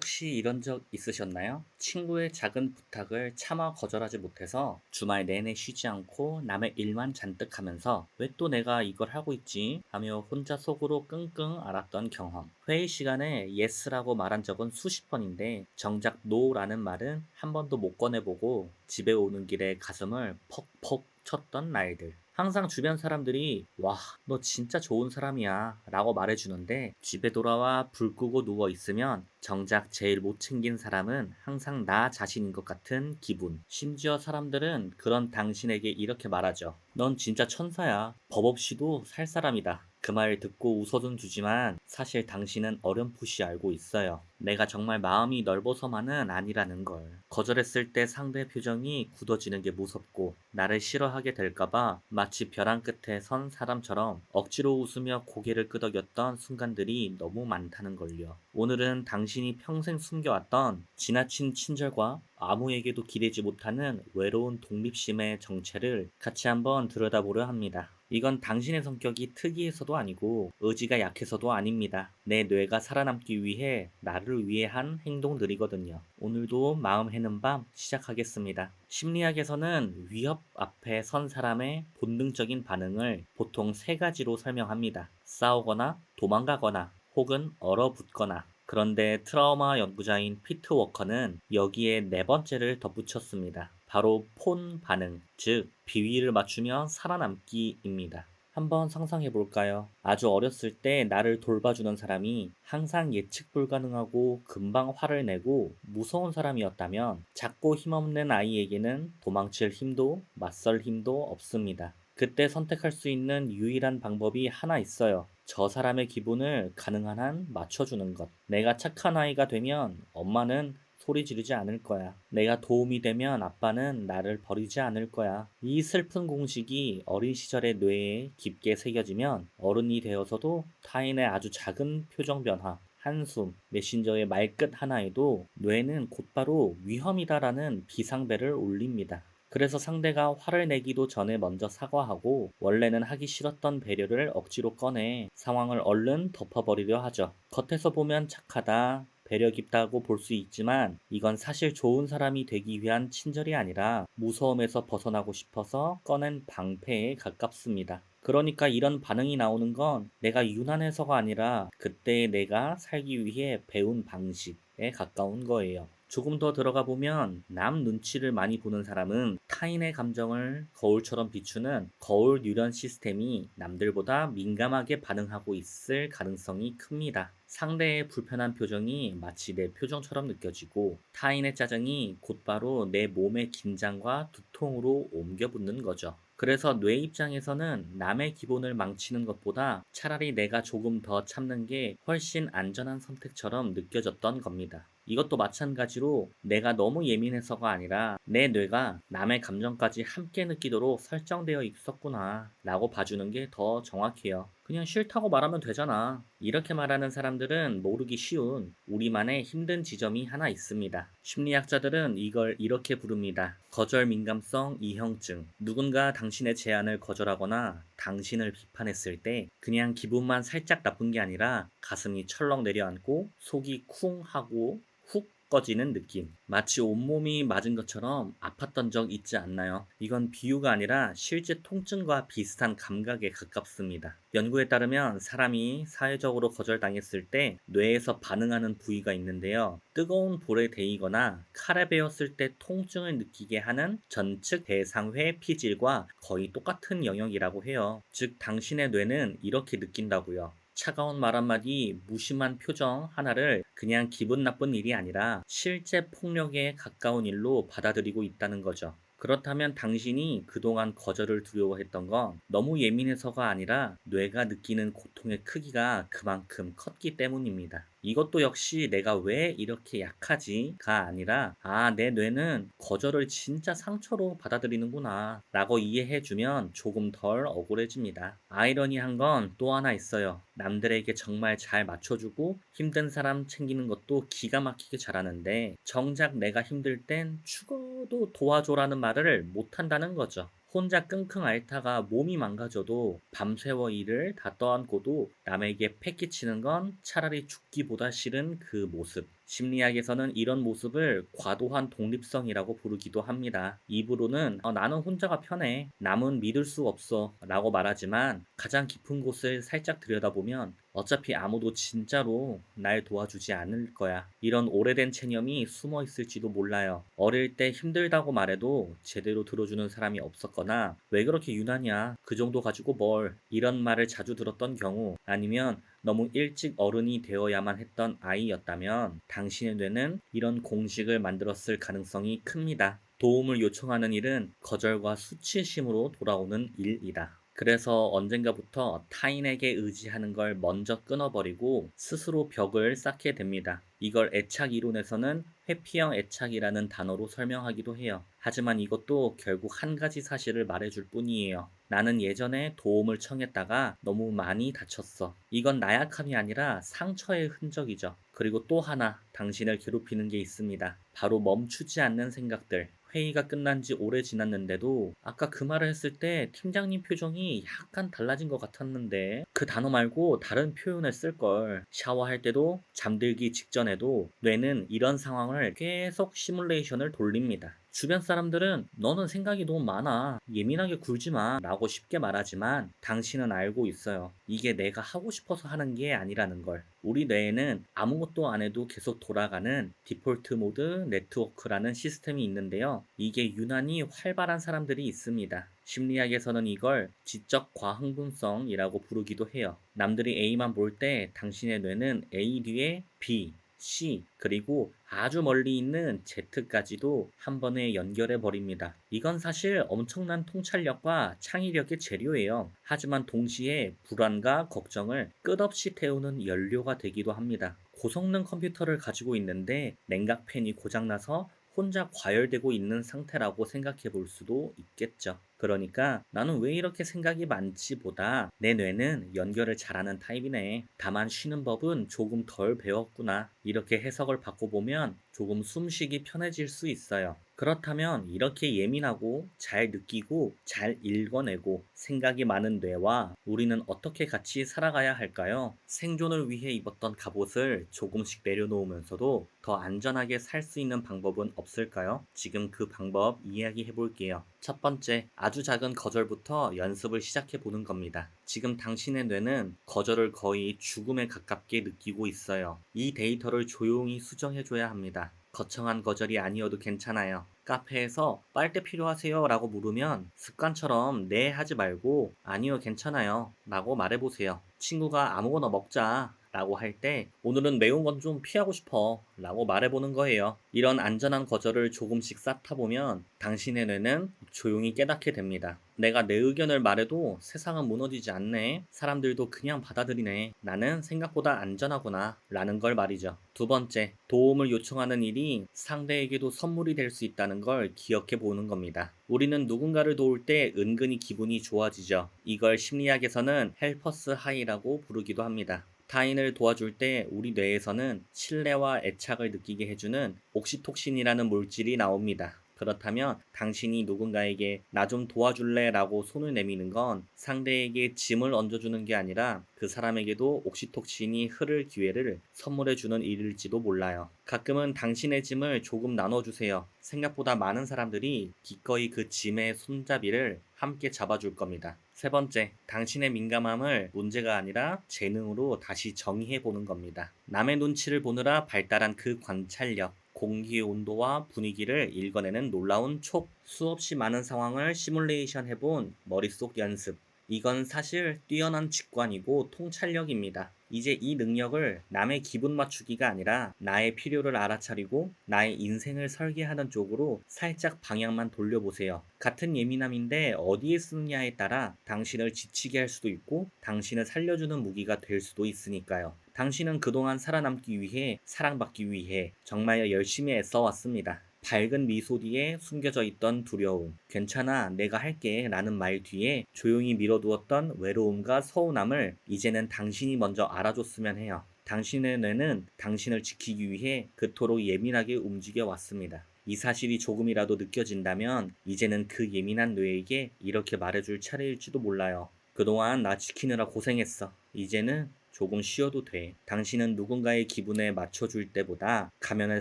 혹시 이런 적 있으셨나요? 친구의 작은 부탁을 차마 거절하지 못해서 주말 내내 쉬지 않고 남의 일만 잔뜩 하면서 왜 또 내가 이걸 하고 있지? 하며 혼자 속으로 끙끙 앓았던 경험. 회의 시간에 yes라고 말한 적은 수십 번인데 정작 no라는 말은 한 번도 못 꺼내보고 집에 오는 길에 가슴을 퍽퍽 쳤던 날들. 항상 주변 사람들이 와, 너 진짜 좋은 사람이야 라고 말해주는데 집에 돌아와 불 끄고 누워 있으면 정작 제일 못 챙긴 사람은 항상 나 자신인 것 같은 기분. 심지어 사람들은 그런 당신에게 이렇게 말하죠. 넌 진짜 천사야. 법 없이도 살 사람이다. 그 말 듣고 웃어는 주지만 사실 당신은 어렴풋이 알고 있어요. 내가 정말 마음이 넓어서만은 아니라는 걸. 거절했을 때 상대 표정이 굳어지는 게 무섭고 나를 싫어하게 될까봐 마치 벼랑 끝에 선 사람처럼 억지로 웃으며 고개를 끄덕였던 순간들이 너무 많다는 걸요. 오늘은 당신이 평생 숨겨왔던 지나친 친절과 아무에게도 기대지 못하는 외로운 독립심의 정체를 같이 한번 들여다보려 합니다. 이건 당신의 성격이 특이해서도 아니고 의지가 약해서도 아닙니다. 내 뇌가 살아남기 위해 나를 위해 한 행동들이거든요. 오늘도 마음 해는 밤 시작하겠습니다. 심리학에서는 위협 앞에 선 사람의 본능적인 반응을 보통 세 가지로 설명합니다. 싸우거나 도망가거나 혹은 얼어붙거나. 그런데 트라우마 연구자인 피트 워커는 여기에 네 번째를 덧붙였습니다. 바로 폰 반응, 즉 비위를 맞추며 살아남기입니다. 한번 상상해 볼까요? 아주 어렸을 때 나를 돌봐주는 사람이 항상 예측 불가능하고 금방 화를 내고 무서운 사람이었다면 작고 힘없는 아이에게는 도망칠 힘도 맞설 힘도 없습니다. 그때 선택할 수 있는 유일한 방법이 하나 있어요. 저 사람의 기분을 가능한 한 맞춰주는 것. 내가 착한 아이가 되면 엄마는 소리 지르지 않을 거야. 내가 도움이 되면 아빠는 나를 버리지 않을 거야. 이 슬픈 공식이 어린 시절의 뇌에 깊게 새겨지면 어른이 되어서도 타인의 아주 작은 표정 변화, 한숨, 메신저의 말끝 하나에도 뇌는 곧바로 위험이다라는 비상벨을 울립니다. 그래서 상대가 화를 내기도 전에 먼저 사과하고 원래는 하기 싫었던 배려를 억지로 꺼내 상황을 얼른 덮어버리려 하죠. 겉에서 보면 착하다, 배려 깊다고 볼 수 있지만 이건 사실 좋은 사람이 되기 위한 친절이 아니라 무서움에서 벗어나고 싶어서 꺼낸 방패에 가깝습니다. 그러니까 이런 반응이 나오는 건 내가 유난해서가 아니라 그때의 내가 살기 위해 배운 방식에 가까운 거예요. 조금 더 들어가 보면 남 눈치를 많이 보는 사람은 타인의 감정을 거울처럼 비추는 거울 뉴런 시스템이 남들보다 민감하게 반응하고 있을 가능성이 큽니다. 상대의 불편한 표정이 마치 내 표정처럼 느껴지고 타인의 짜증이 곧바로 내 몸의 긴장과 두통으로 옮겨 붙는 거죠. 그래서 뇌 입장에서는 남의 기분을 망치는 것보다 차라리 내가 조금 더 참는 게 훨씬 안전한 선택처럼 느껴졌던 겁니다. 이것도 마찬가지로 내가 너무 예민해서가 아니라 내 뇌가 남의 감정까지 함께 느끼도록 설정되어 있었구나 라고 봐주는 게 더 정확해요. 그냥 싫다고 말하면 되잖아. 이렇게 말하는 사람들은 모르기 쉬운 우리만의 힘든 지점이 하나 있습니다. 심리학자들은 이걸 이렇게 부릅니다. 거절 민감성 이형증. 누군가 당신의 제안을 거절하거나 당신을 비판했을 때 그냥 기분만 살짝 나쁜 게 아니라 가슴이 철렁 내려앉고 속이 쿵 하고 훅 꺼지는 느낌. 마치 온몸이 맞은 것처럼 아팠던 적 있지 않나요? 이건 비유가 아니라 실제 통증과 비슷한 감각에 가깝습니다. 연구에 따르면 사람이 사회적으로 거절당했을 때 뇌에서 반응하는 부위가 있는데요. 뜨거운 볼에 데이거나 칼에 베었을 때 통증을 느끼게 하는 전측 대상회 피질과 거의 똑같은 영역이라고 해요. 즉, 당신의 뇌는 이렇게 느낀다고요. 차가운 말 한마디, 무심한 표정 하나를 그냥 기분 나쁜 일이 아니라 실제 폭력에 가까운 일로 받아들이고 있다는 거죠. 그렇다면 당신이 그동안 거절을 두려워했던 건 너무 예민해서가 아니라 뇌가 느끼는 고통의 크기가 그만큼 컸기 때문입니다. 이것도 역시 내가 왜 이렇게 약하지가 아니라 내 뇌는 거절을 진짜 상처로 받아들이는구나 라고 이해해주면 조금 덜 억울해집니다. 아이러니한 건 또 하나 있어요. 남들에게 정말 잘 맞춰주고 힘든 사람 챙기는 것도 기가 막히게 잘하는데 정작 내가 힘들 땐 죽어도 도와줘라는 말을 못한다는 거죠. 혼자 끙끙 앓다가 몸이 망가져도 밤새워 일을 다 떠안고도 남에게 패기치는 건 차라리 죽기보다 싫은 그 모습. 심리학에서는 이런 모습을 과도한 독립성이라고 부르기도 합니다. 입으로는 나는 혼자가 편해. 남은 믿을 수 없어. 라고 말하지만 가장 깊은 곳을 살짝 들여다보면 어차피 아무도 진짜로 날 도와주지 않을 거야. 이런 오래된 체념이 숨어 있을지도 몰라요. 어릴 때 힘들다고 말해도 제대로 들어주는 사람이 없었거나 왜 그렇게 유난이야? 그 정도 가지고 뭘? 이런 말을 자주 들었던 경우 아니면 너무 일찍 어른이 되어야만 했던 아이였다면 당신의 뇌는 이런 공식을 만들었을 가능성이 큽니다. 도움을 요청하는 일은 거절과 수치심으로 돌아오는 일이다. 그래서 언젠가부터 타인에게 의지하는 걸 먼저 끊어버리고 스스로 벽을 쌓게 됩니다. 이걸 애착 이론에서는 회피형 애착이라는 단어로 설명하기도 해요. 하지만 이것도 결국 한 가지 사실을 말해줄 뿐이에요. 나는 예전에 도움을 청했다가 너무 많이 다쳤어. 이건 나약함이 아니라 상처의 흔적이죠. 그리고 또 하나 당신을 괴롭히는 게 있습니다. 바로 멈추지 않는 생각들. 회의가 끝난 지 오래 지났는데도 아까 그 말을 했을 때 팀장님 표정이 약간 달라진 것 같았는데 그 단어 말고 다른 표현을 쓸 걸. 샤워할 때도 잠들기 직전에도 뇌는 이런 상황을 계속 시뮬레이션을 돌립니다. 주변 사람들은 너는 생각이 너무 많아. 예민하게 굴지 마. 라고 쉽게 말하지만 당신은 알고 있어요. 이게 내가 하고 싶어서 하는 게 아니라는 걸. 우리 뇌에는 아무것도 안 해도 계속 돌아가는 디폴트 모드 네트워크라는 시스템이 있는데요. 이게 유난히 활발한 사람들이 있습니다. 심리학에서는 이걸 지적 과흥분성이라고 부르기도 해요. 남들이 A만 볼 때 당신의 뇌는 A 뒤에 B, C, 그리고 아주 멀리 있는 Z까지도 한 번에 연결해 버립니다. 이건 사실 엄청난 통찰력과 창의력의 재료예요. 하지만 동시에 불안과 걱정을 끝없이 태우는 연료가 되기도 합니다. 고성능 컴퓨터를 가지고 있는데 냉각팬이 고장나서 혼자 과열되고 있는 상태라고 생각해 볼 수도 있겠죠. 그러니까 나는 왜 이렇게 생각이 많지 보다 내 뇌는 연결을 잘하는 타입이네. 다만 쉬는 법은 조금 덜 배웠구나. 이렇게 해석을 바꿔보면 조금 숨쉬기 편해질 수 있어요. 그렇다면 이렇게 예민하고 잘 느끼고 잘 읽어내고 생각이 많은 뇌와 우리는 어떻게 같이 살아가야 할까요? 생존을 위해 입었던 갑옷을 조금씩 내려놓으면서도 더 안전하게 살 수 있는 방법은 없을까요? 지금 그 방법 이야기해 볼게요. 첫 번째, 아주 작은 거절부터 연습을 시작해 보는 겁니다. 지금 당신의 뇌는 거절을 거의 죽음에 가깝게 느끼고 있어요. 이 데이터를 조용히 수정해 줘야 합니다. 거창한 거절이 아니어도 괜찮아요. 카페에서 빨대 필요하세요? 라고 물으면 습관처럼 네 하지 말고 아니요 괜찮아요 라고 말해보세요. 친구가 아무거나 먹자 라고 할 때 오늘은 매운 건 좀 피하고 싶어 라고 말해보는 거예요. 이런 안전한 거절을 조금씩 쌓다 보면 당신의 뇌는 조용히 깨닫게 됩니다. 내가 내 의견을 말해도 세상은 무너지지 않네. 사람들도 그냥 받아들이네. 나는 생각보다 안전하구나. 라는 걸 말이죠. 두 번째, 도움을 요청하는 일이 상대에게도 선물이 될 수 있다는 걸 기억해 보는 겁니다. 우리는 누군가를 도울 때 은근히 기분이 좋아지죠. 이걸 심리학에서는 헬퍼스 하이라고 부르기도 합니다. 타인을 도와줄 때 우리 뇌에서는 신뢰와 애착을 느끼게 해주는 옥시톡신이라는 물질이 나옵니다. 그렇다면 당신이 누군가에게 나 좀 도와줄래? 라고 손을 내미는 건 상대에게 짐을 얹어주는 게 아니라 그 사람에게도 옥시톡신이 흐를 기회를 선물해주는 일일지도 몰라요. 가끔은 당신의 짐을 조금 나눠주세요. 생각보다 많은 사람들이 기꺼이 그 짐의 손잡이를 함께 잡아줄 겁니다. 세 번째, 당신의 민감함을 문제가 아니라 재능으로 다시 정의해 보는 겁니다. 남의 눈치를 보느라 발달한 그 관찰력, 공기의 온도와 분위기를 읽어내는 놀라운 촉, 수없이 많은 상황을 시뮬레이션 해본 머릿속 연습. 이건 사실 뛰어난 직관이고 통찰력입니다. 이제 이 능력을 남의 기분 맞추기가 아니라 나의 필요를 알아차리고 나의 인생을 설계하는 쪽으로 살짝 방향만 돌려보세요. 같은 예민함인데 어디에 쓰느냐에 따라 당신을 지치게 할 수도 있고 당신을 살려주는 무기가 될 수도 있으니까요. 당신은 그동안 살아남기 위해 사랑받기 위해 정말 열심히 애써왔습니다. 밝은 미소 뒤에 숨겨져 있던 두려움, 괜찮아, 내가 할게 라는 말 뒤에 조용히 밀어두었던 외로움과 서운함을 이제는 당신이 먼저 알아줬으면 해요. 당신의 뇌는 당신을 지키기 위해 그토록 예민하게 움직여 왔습니다. 이 사실이 조금이라도 느껴진다면 이제는 그 예민한 뇌에게 이렇게 말해줄 차례일지도 몰라요. 그동안 나 지키느라 고생했어. 이제는 조금 쉬어도 돼. 당신은 누군가의 기분에 맞춰줄 때보다 가면을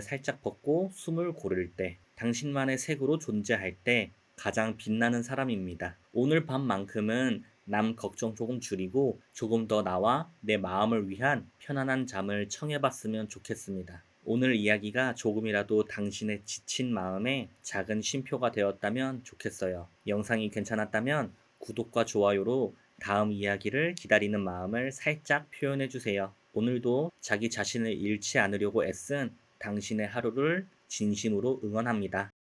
살짝 벗고 숨을 고를 때, 당신만의 색으로 존재할 때 가장 빛나는 사람입니다. 오늘 밤만큼은 남 걱정 조금 줄이고 조금 더 나와 내 마음을 위한 편안한 잠을 청해봤으면 좋겠습니다. 오늘 이야기가 조금이라도 당신의 지친 마음에 작은 쉼표가 되었다면 좋겠어요. 영상이 괜찮았다면 구독과 좋아요로 다음 이야기를 기다리는 마음을 살짝 표현해 주세요. 오늘도 자기 자신을 잃지 않으려고 애쓴 당신의 하루를 진심으로 응원합니다.